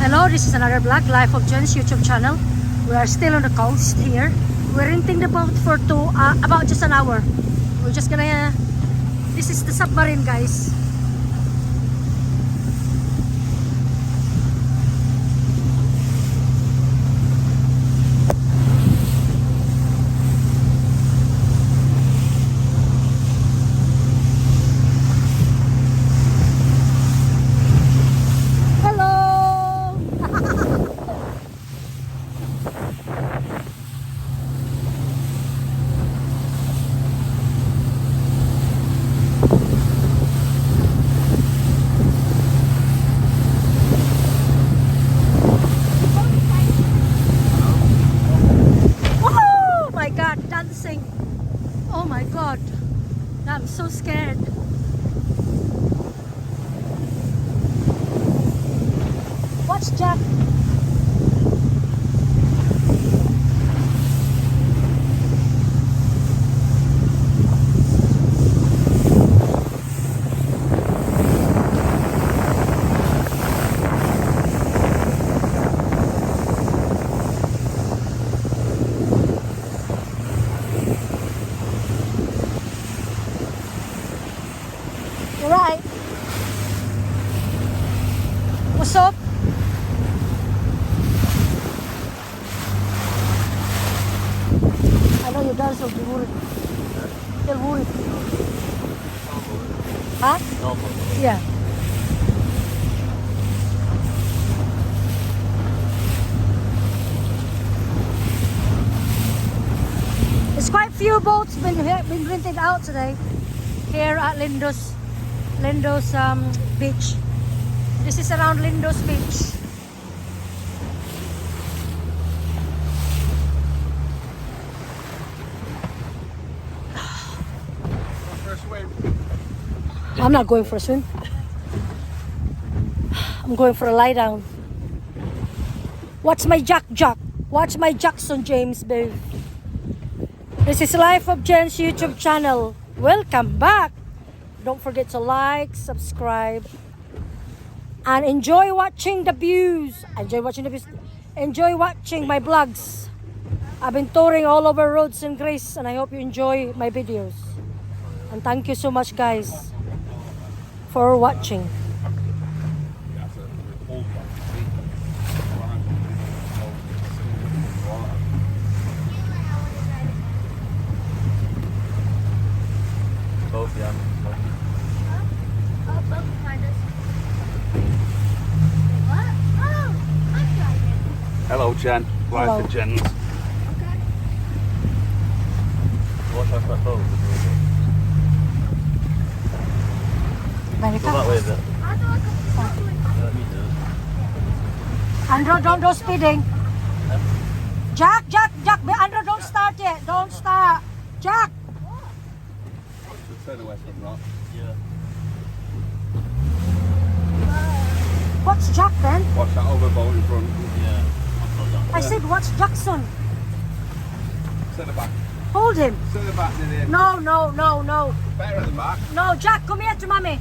Hello, this is another vlog, Life of Jen's YouTube channel. We are still on the coast here. We're renting the boat for about just an hour. We're just gonna, this is the submarine, guys. Oh my god, I'm so scared. Watch Jack. Right. What's up? I know your guys will be worried. They'll worry. Huh? Yeah. There's quite few boats been rented out today here at Lindos beach. This is around Lindos beach. I'm not going for a swim. I'm going for a lie down. Watch my Jack. Watch my Jackson James, babe. This is Life of Jen's YouTube channel. Welcome back. Don't forget to like, subscribe, and enjoy watching the views. Enjoy watching my vlogs. I've been touring all over Rhodes and Greece, and I hope you enjoy my videos. And thank you so much, guys, for watching. Both, yeah. Hello, Jen. Life of Jen's. Okay. Watch out for that boat. Very Go that way a bit. Andrew, don't go speeding. Jack, Andrew, don't start yet. Don't start. Jack. Turn away from that. Yeah. What's Jack then? Watch that other boat in front. Yeah. I said, what's Jackson? Sit the back. Hold him. Sit the back, Nidhi. No. Better at the back. No, Jack, come here to mommy.